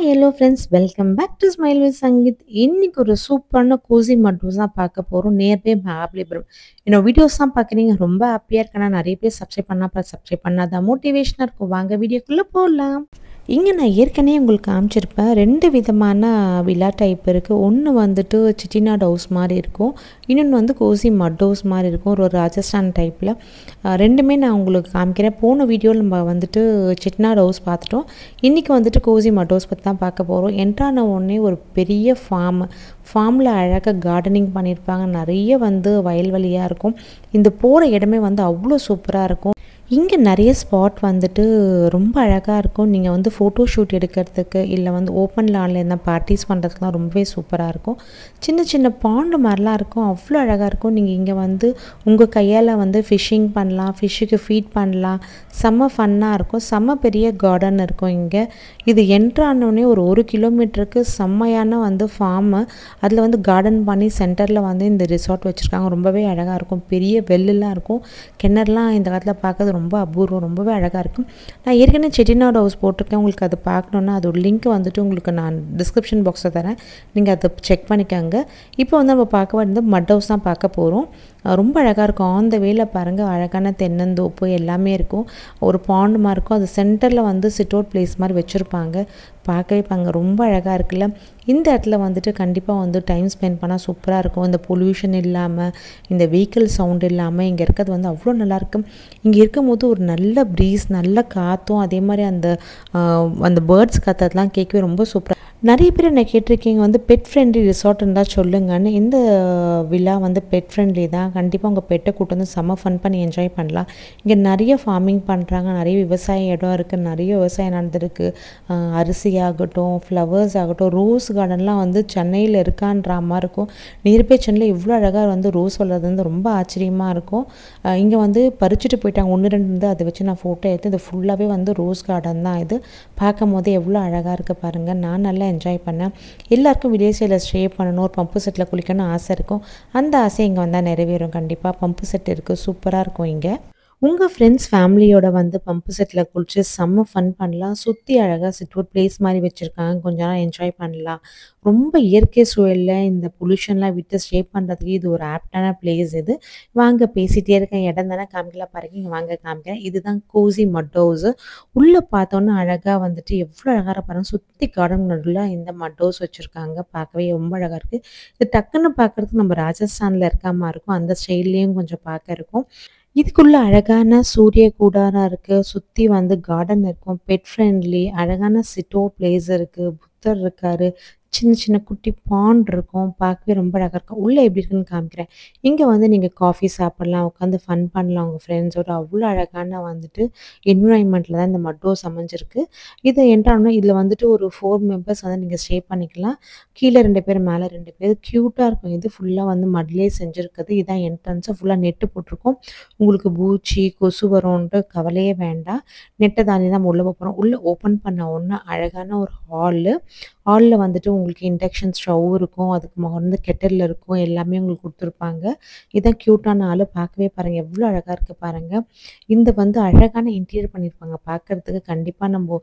Hello friends, welcome back to smile with Sangeeth. இன்னைக்கு ஒரு சூப்பரான கோசி மட்டும் தான் பார்க்க போகிறோம். நியர்பை மகாபலிபுரம். என்னோட வீடியோஸ் தான் பார்க்குறீங்க, ரொம்ப ஹாப்பியாக இருக்கேன். நிறைய பேர் சப்ஸ்கிரைப் பண்ணாதான் மோட்டிவேஷனாக இருக்கும். வாங்க வீடியோக்குள்ளே போகலாம். இங்கே நான் ஏற்கனவே உங்களுக்கு காமிச்சிருப்பேன். 2 விதமான வில்லா டைப் இருக்குது. ஒன்று வந்துட்டு செட்டிநாடு ஹவுஸ் மாதிரி இருக்கும், இன்னொன்று வந்து கோசி மட் ஹவுஸ் மாதிரி இருக்கும், ஒரு ராஜஸ்தான் டைப்பில். ரெண்டுமே நான் உங்களுக்கு காமிக்கிறேன். போன வீடியோவில் நம்ம வந்துட்டு செட்டிநாடு ஹவுஸ் பார்த்துட்டோம். இன்றைக்கி வந்துட்டு கோசி மட் ஹவுஸ் பற்றி தான் பார்க்க போகிறோம். என்ட்ரான உடனே ஒரு பெரிய ஃபார்மில் அழகாக கார்டனிங் பண்ணியிருப்பாங்க. நிறைய வந்து வயல்வெளியாக இருக்கும். இந்த போகிற இடமே வந்து அவ்வளோ சூப்பராக இருக்கும். இங்கே நிறைய ஸ்பாட் வந்துட்டு ரொம்ப அழகாக இருக்கும். நீங்கள் வந்து ஃபோட்டோ ஷூட் எடுக்கிறதுக்கு, இல்லை வந்து ஓப்பன் லானில் என்ன பார்ட்டிஸ் பண்ணுறதுக்குலாம் ரொம்பவே சூப்பராக இருக்கும். சின்ன சின்ன பாண்டு மாதிரிலாம் இருக்கும், அவ்வளோ அழகாக இருக்கும். நீங்கள் இங்கே வந்து உங்கள் கையால் வந்து ஃபிஷ்ஷிங் பண்ணலாம், ஃபிஷ்ஷுக்கு ஃபீட் பண்ணலாம். செம்ம ஃபன்னாக இருக்கும். செம்ம பெரிய கார்டன் இருக்கும் இங்கே. இது என்ட்ரானோடனே ஒரு கிலோமீட்டருக்கு செம்மையான வந்து ஃபார்மு. அதில் வந்து கார்டன் பண்ணி சென்டரில் வந்து இந்த ரிசார்ட் வச்சுருக்காங்க. ரொம்பவே அழகாக இருக்கும். பெரிய வெள்ளெலாம் இருக்கும். கிணறுலாம் இந்த காலத்தில் பார்க்கறது ரொம்ப அபூர்வம். ரொம்பவே அழகாக இருக்கும். நான் ஏற்கனவே செட்டிநாடு ஹவுஸ் போட்டிருக்கேன். உங்களுக்கு அது பார்க்கணுன்னா அதோட லிங்க் வந்துட்டு உங்களுக்கு நான் டிஸ்கிரிப்ஷன் பாக்ஸில் தரேன், நீங்கள் அதை செக் பண்ணிக்கோங்க. இப்போ வந்து நம்ம பார்க்க வந்து மட் ஹவுஸ் தான் பார்க்க போகிறோம். ரொம்ப அழகாக இருக்கும். ஆன் த வேல பாருங்கள், அழகான தென்னந்தோப்பு எல்லாமே இருக்கும். ஒரு பாண்டு மாதிரி இருக்கும். அது சென்டரில் வந்து சிட் அவுட் பிளேஸ் மாதிரி வச்சுருப்பாங்க. பார்க்கவே ரொம்ப அழகாக இருக்குல்ல. இந்த இடத்துல வந்துட்டு கண்டிப்பாக வந்து டைம் ஸ்பெண்ட் பண்ணால் சூப்பராக இருக்கும். இந்த பொல்யூஷன் இல்லாமல், இந்த வெஹிக்கிள் சவுண்ட் இல்லாமல் இங்கே இருக்கிறது வந்து அவ்வளோ நல்லாயிருக்கும். இங்கே இருக்கும்போது ஒரு நல்ல ப்ரீஸ், நல்ல காற்றும், அதே மாதிரி அந்த பேர்ட்ஸ் கத்துறதுலாம் கேட்கவே ரொம்ப சூப்பராக. நிறைய பேர் என்னை கேட்டிருக்கீங்க வந்து பெட் ஃப்ரெண்ட்லி ரிசார்ட் இருந்தால் சொல்லுங்கன்னு. இந்த வில்லா வந்து பெட் ஃப்ரெண்ட்லி தான். கண்டிப்பாக உங்கள் பெட்டை கூட்டு வந்து செம்ம ஃபன் பண்ணி என்ஜாய் பண்ணலாம். இங்கே நிறைய ஃபார்மிங் பண்ணுறாங்க, நிறைய விவசாய இடம் இருக்குது, நிறைய விவசாயம் நடந்துருக்கு. அரிசி ஆகட்டும், ஃப்ளவர்ஸ் ஆகட்டும், ரோஸ் கார்டன்லாம் வந்து சென்னையில் இருக்கான்ற மாதிரி இருக்கும். நியர்பை சென்னையில் இவ்வளோ அழகாக வந்து ரோஸ் வளர்றது வந்து ரொம்ப ஆச்சரியமாக இருக்கும். இங்கே வந்து பறிச்சுட்டு போயிட்டாங்க 1-2 இருந்து. அதை வச்சு நான் ஃபோட்டோ எடுத்து, இது ஃபுல்லாகவே வந்து ரோஸ் கார்டன் தான். இது பார்க்கும் போதே எவ்வளோ அழகாக இருக்குது பாருங்கள். நான் நல்லா என்ஜாய் பண்ணேன். எல்லாருக்கும் வில்லேஜ் சைடில் ஸ்டே பண்ணணும், ஒரு பம்பு செட்டில் குளிக்கணும்னு ஆசை இருக்கும். அந்த ஆசை இங்கே வந்தால் நிறைவேறும். கண்டிப்பாக பம்பு செட் இருக்குது, சூப்பராக இருக்கும் இங்கே. உங்கள் ஃப்ரெண்ட்ஸ் ஃபேமிலியோட வந்து பம்பு செட்டில் குளிச்சு செம்ம ஃபன் பண்ணலாம். சுற்றி அழகாக சிட் அவுட் பிளேஸ் மாதிரி வச்சுருக்காங்க. கொஞ்ச நேரம் என்ஜாய் பண்ணலாம். ரொம்ப இயற்கை சூழலில் இந்த பொல்யூஷன்லாம் விட்டு ஸ்டே பண்ணுறதுக்கு இது ஒரு ஆப்டான பிளேஸ். இது வாங்க, பேசிகிட்டே இருக்கேன், இடம் தானே காமிக்கலாம் பாருங்க. இங்கே வாங்க காமிக்கிறேன். இதுதான் கோசி மட் ஹவுஸு. உள்ளே பார்த்தோன்னே அழகாக வந்துட்டு எவ்வளோ அழகாக பாருங்கள். சுற்றி கார்டன் நடுவில் இந்த மட் ஹவுஸ் வச்சுருக்காங்க. பார்க்கவே ரொம்ப அழகாக இருக்குது. இது டக்குன்னு பார்க்குறதுக்கு நம்ம ராஜஸ்தானில் இருக்க மாதிரி இருக்கும். அந்த ஸ்டைல்லையும் கொஞ்சம் பார்க்க இருக்கும். இதுக்குள்ள அழகான சூரிய கூடாரம் இருக்குது. சுற்றி வந்து கார்டன் இருக்கும். பெட் ஃப்ரெண்ட்லி அழகான சிட்டோ பிளேஸ் இருக்குது. புத்தர் இருக்காரு. சின்ன சின்ன குட்டி பாண்ட் இருக்கும். பார்க்கவே ரொம்ப அழகாக இருக்கும். உள்ளே எப்படி இருக்குன்னு காமிக்கிறேன். இங்கே வந்து நீங்கள் காஃபி சாப்பிட்லாம், உட்காந்து ஃபன் பண்ணலாம் உங்கள் ஃப்ரெண்ட்ஸோட. அவ்வளோ அழகான வந்துட்டு என்விரான்மெண்ட்டில் தான் இந்த மட் ஹவுஸ் அமைஞ்சிருக்கு. இது என்ட்ரானோன்னா இதில் வந்துட்டு ஒரு 4 மெம்பர்ஸ் வந்து நீங்கள் ஸ்டே பண்ணிக்கலாம். கீழே 2 பேர், மேலே 2 பேர். க்யூட்டாக இருக்கும். இது ஃபுல்லாக வந்து மட்லேயே செஞ்சுருக்குது. இதுதான் என்ட்ரன்ஸு. ஃபுல்லாக நெட்டு போட்டிருக்கோம். உங்களுக்கு பூச்சி கொசு வரும்ன்ட்டு கவலையே வேண்டாம். நெட்டை தாண்டி தான் நம்ம உள்ளே போகிறோம். உள்ளே ஓப்பன் பண்ண உடனே அழகான ஒரு ஹாலில் வந்துட்டு உங்களுக்கு இண்டக்ஷன் ஸ்டவ் இருக்கும். அதுக்கு வந்து கெட்டில் இருக்கும். எல்லாமே உங்களுக்கு கொடுத்துருப்பாங்க. இதான் க்யூட்டான ஆள். பார்க்கவே பாருங்கள் எவ்வளோ அழகாக இருக்குது பாருங்கள். இந்த வந்து அழகான இன்டீரியர் பண்ணியிருப்பாங்க பார்க்குறதுக்கு. கண்டிப்பாக நம்ம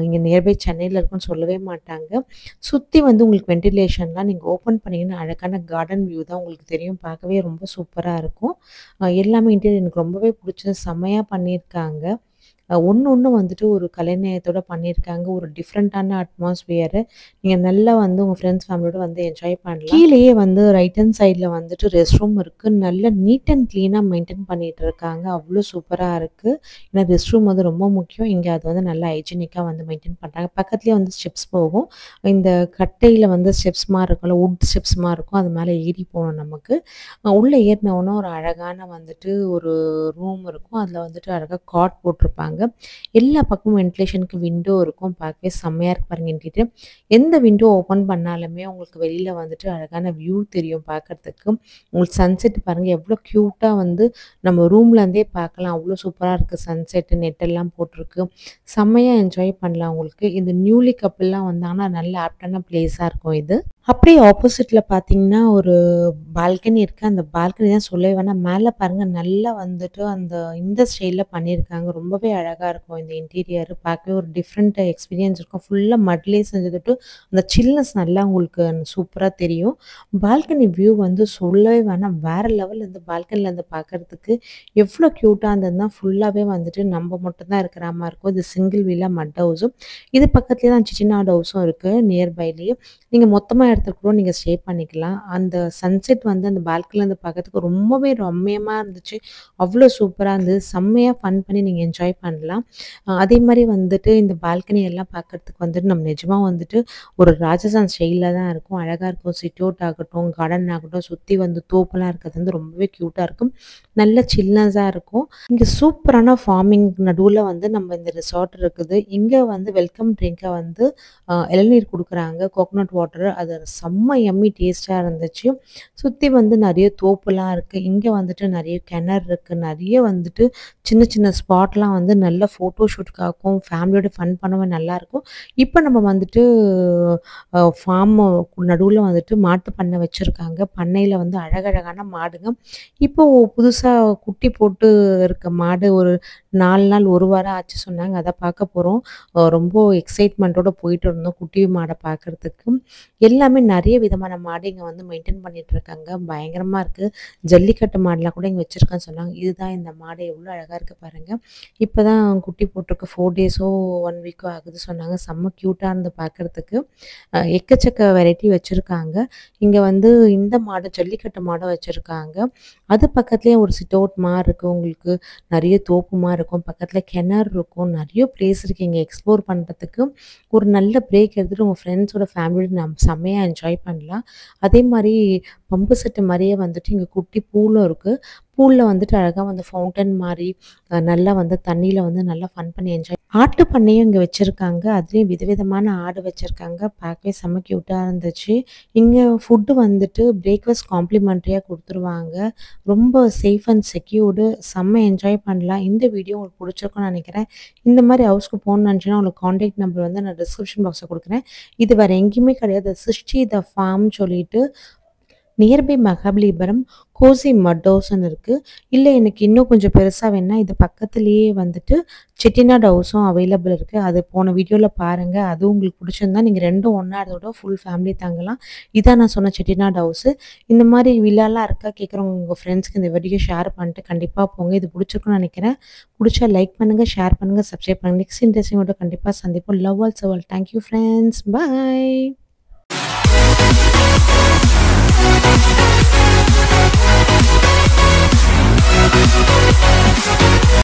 இங்கே நியர்பை சென்னையில் இருக்குன்னு சொல்லவே மாட்டாங்க. சுற்றி வந்து உங்களுக்கு வென்டிலேஷன்லாம் நீங்கள் ஓப்பன் பண்ணிங்கன்னா அழகான கார்டன் வியூ தான் உங்களுக்கு தெரியும். பார்க்கவே ரொம்ப சூப்பராக இருக்கும். எல்லாமே இன்டீரியர் எனக்கு ரொம்பவே பிடிச்சது. செம்மையாக பண்ணியிருக்காங்க. ஒன்று வந்துட்டு ஒரு கலைநயத்தோடு பண்ணியிருக்காங்க. ஒரு டிஃப்ரெண்ட்டான அட்மாஸ்பியரு. நீங்கள் நல்லா வந்து உங்கள் ஃப்ரெண்ட்ஸ் ஃபேமிலியோடு வந்து என்ஜாய் பண்ணலாம். கீழேயே வந்து ரைட் ஹேண்ட் சைடில் வந்துட்டு ரெஸ்ட் ரூம் இருக்குது. நல்ல நீட் அண்ட் க்ளீனாக மெயின்டைன் பண்ணிகிட்டு இருக்காங்க. அவ்வளோ சூப்பராக இருக்குது. ஏன்னா ரெஸ்ட் ரூம் வந்து ரொம்ப முக்கியம். இங்கே அது வந்து நல்லா ஹைஜீனிக்காக வந்து மெயின்டைன் பண்ணுறாங்க. பக்கத்துலேயே வந்து ஸ்டெப்ஸ் போகும். இந்த கட்டையில் வந்து ஸ்டெப்ஸ் மாதிரி இருக்கும்ல, வுட் ஸ்டெப்ஸ் மாதிரி இருக்கும். அது மேலே ஏறி போகணும் நமக்கு. உள்ளே ஏறினோன்னா ஒரு அழகான வந்துட்டு ஒரு ரூம் இருக்கும். அதில் வந்துட்டு அழகாக காட் போட்டிருப்பாங்க. எல்லா பக்கமும் வென்டிலேஷனுக்கு விண்டோ இருக்கும். பார்க்கவே செம்மையாக இருக்கு பாருங்க இன்டீரியர். எந்த விண்டோ ஓப்பன் பண்ணாலுமே உங்களுக்கு வெளியில் வந்துட்டு அழகான வியூ தெரியும் பார்க்குறதுக்கு. உங்களுக்கு சன்செட் பாருங்கள் எவ்வளோ க்யூட்டாக வந்து நம்ம ரூம்லேருந்தே பார்க்கலாம். அவ்வளோ சூப்பராக இருக்குது. சன்செட்டு நெட்டெல்லாம் போட்டிருக்கு. செம்மையாக என்ஜாய் பண்ணலாம் உங்களுக்கு. இந்த நியூலி கப்பிள்லாம் வந்தாங்கன்னா நல்ல ஆப்டான பிளேஸாக இருக்கும் இது. அப்படியே ஆப்போசிட்ல பார்த்தீங்கன்னா, ஒரு பால்கனி இருக்கு. அந்த பால்கனி தான் சொல்லவே வேணாம். மேல பாருங்க நல்லா வந்துட்டு இந்த ஸ்டைல்ல பண்ணியிருக்காங்க. ரொம்பவே அழகா இருக்கும் இந்த இன்டீரியர். பார்க்கவே ஒரு டிஃப்ரெண்ட் எக்ஸ்பீரியன்ஸ் இருக்கும். ஃபுல்லா மட்லயே செஞ்சதுட்டு, அந்த சில்னஸ் நல்லா உங்களுக்கு சூப்பரா தெரியும். பால்கனி வியூ வந்து சொல்லவே வேணாம். வேற லெவல்ல இருந்து பால்கனிலருந்து பார்க்கறதுக்கு எவ்ளோ கியூட்டா இருந்ததுன்னா, ஃபுல்லாவே வந்துட்டு நம்ம மட்டும் தான் இருக்கிற மாரி இருக்கும். இது சிங்கிள் வில்லா மட் ஹவுஸும். இது பக்கத்திலேயே தான் செட்டிநாடு ஹவுஸும் இருக்கு நியர்பைலயே. நீங்க மொத்தமா இடத்துல கூட நீங்க ஸ்டே பண்ணிக்கலாம். அந்த சன்செட் வந்து அந்த பால்கனிலருந்து பார்க்கறதுக்கு ரொம்பவே ரம்மியமா இருந்துச்சு. அவ்ளோ சூப்பரா இருந்தது. செம்மையா ஃபன் பண்ணி நீங்க என்ஜாய் பண்ணலாம். அதேமாரி வந்துட்டு இந்த பால்கனி எல்லாம் பார்க்கறதுக்கு வந்துட்டு நம்ம நிஜமா வந்துட்டு ஒரு ராஜஸ்தான் ஸ்டைல்ல தான் இருக்கும். அழகா இருக்கும். சிட் அவுட் ஆகட்டும், கார்டன் ஆகட்டும், சுத்தி வந்து தோப்புலாம் இருக்கிறது வந்து ரொம்பவே கியூட்டா இருக்கும். நல்ல சில்னஸா இருக்கும். இங்க சூப்பரான ஃபார்மிங் நடுவுல வந்து நம்ம இந்த ரிசார்ட் இருக்குது. இங்க வந்து வெல்கம் ட்ரிங்க்கா வந்து இளநீர் குடுக்குறாங்க. கோகனட் வாட்டர் அது செம்ம யம்மி டேஸ்ட்டா இருந்துச்சு. சுத்தி வந்து நெறைய தோப்புலாம் இருக்கு. இங்க வந்துட்டு நெறைய கிணறு இருக்கு. நெறைய வந்துட்டு சின்ன சின்ன ஸ்பாட்லாம் வந்து நல்ல ஃபோட்டோ ஷூட்காகவும், ஃபேமிலியோட ஃபன் பண்ணவும் நல்லாயிருக்கும். இப்ப நம்ம வந்துட்டு ஃபார்ம் நடுவுல வந்துட்டு மாட்டு பண்ணை வச்சிருக்காங்க. பண்ணையில வந்து அழகழகான மாடுங்க. இப்போ புதுசா குட்டி போட்டு இருக்க மாடு ஒரு 4 நாள், 1 வாரம் ஆச்சு சொன்னாங்க. அத பார்க்க போறோம். ரொம்ப எக்ஸைட்மெண்ட்டோட போயிட்டு இருந்தோம். குட்டி மாட பார்க்கறதுக்கு. எல்லாமே நெறைய விதமான மாடு இங்க வந்து மெயின்டெயின் பண்ணிட்டு இருக்காங்க. பயங்கரமா இருக்கு. ஜல்லிக்கட்டு மாடுலாம் கூட இங்க வச்சிருக்கேன்னு சொன்னாங்க. இதுதான் இந்த மாடு எவ்ளோ அழகா இருக்கு பாருங்க. இப்பதான் குட்டி போட்டிருக்கு. 4 டேஸோ 1 வீக்கோ ஆகுது சொன்னாங்க. செம்ம கியூட்டா இருந்து பார்க்கறதுக்கு. எக்கச்சக்க வெரைட்டி வச்சிருக்காங்க. இங்க வந்து இந்த மாடு ஜல்லிக்கட்டு மாடும் வச்சிருக்காங்க. அது பக்கத்திலேயே ஒரு சிட் அவுட் மாரி இருக்கு. உங்களுக்கு நெறைய தோப்பு மாரி இருக்கும். பக்கத்தில கிணறு இருக்கும். நெறைய பிளேஸ் இருக்கு இங்க எக்ஸ்ப்ளோர் பண்றதுக்கு. ஒரு நல்ல பிரேக் எடுத்துட்டு உங்க ஃப்ரெண்ட்ஸோட ஃபேமிலியோட செம்மையா என்ஜாய் பண்ணலாம். அதே மாரி பம்பு செட்டு மாரியே வந்துட்டு இங்க குட்டி பூலும் இருக்கு. பூல்ல வந்துட்டு அழகா வந்து ஃபவுண்டன் மாரி நல்லா வந்து தண்ணீல வந்து நல்லா ஃபன் பண்ணி என்ஜாய் ஆட்டு பண்ணையும் இங்க வச்சிருக்காங்க. அதுலயும் விதவிதமான ஆடு வச்சிருக்காங்க. பார்க்கவே செம்ம கியூட்டா இருந்துச்சு. இங்க ஃபுட் வந்துட்டு பிரேக்ஃபாஸ்ட் காம்ப்ளிமென்டரியா குடுத்துருவாங்க. ரொம்ப சேஃப் அண்ட் செக்யூர்டு செம்ம என்ஜாய் பண்ணலாம். இந்த வீடியோ உங்களுக்கு பிடிச்சிருக்கும்னு நினைக்கிறேன். இந்த மாரி ஹவுஸ்க்கு போகணும்னு நினச்சீங்கன்னா, உங்களுக்கு கான்டாக்ட் நம்பர் வந்து நான் டிஸ்கிரிப்ஷன் பாக்ஸ்ல குடுக்குறேன். இது வேற எங்கேயுமே கிடையாது. சிருஷ்டி த ஃபார்ம் சொல்லிட்டு நியர்பை மகாபலிபுரம் கோசி மட் ஹவுஸ்ன்னு இருக்கு. இல்ல எனக்கு இன்னும் கொஞ்சம் பெருசா வேணுனா, இது பக்கத்திலேயே வந்துட்டு செட்டிநாடு ஹவுஸும் அவைலபிள் இருக்கு. அது போன வீடியோல பாருங்க. அதுவும் உங்களுக்கு பிடிச்சிருந்தா நீங்க 2ம் ஒண்ணா இருந்தோட ஃபுல் ஃபேமிலி தங்கலாம். இதான் நான் சொன்ன செட்டிநாடு ஹவுஸு. இந்த மாரி வில்லாலாம் இருக்கா கேட்குறவங்க உங்க ஃப்ரெண்ட்ஸ்க்கு இந்த வீடியோ ஷேர் பண்ணிட்டு கண்டிப்பா போங்க. இது பிடிச்சிருக்கும்னு நினைக்கிறேன். பிடிச்சா லைக் பண்ணுங்க, ஷேர் பண்ணுங்க, சப்ஸ்கிரைப் பண்ணுங்க. நெக்ஸ்ட் இன்ட்ரெஸ்டிங் வீடியோ கண்டிப்பா சந்திப்போம். Love all several. Thank you friends. Bye.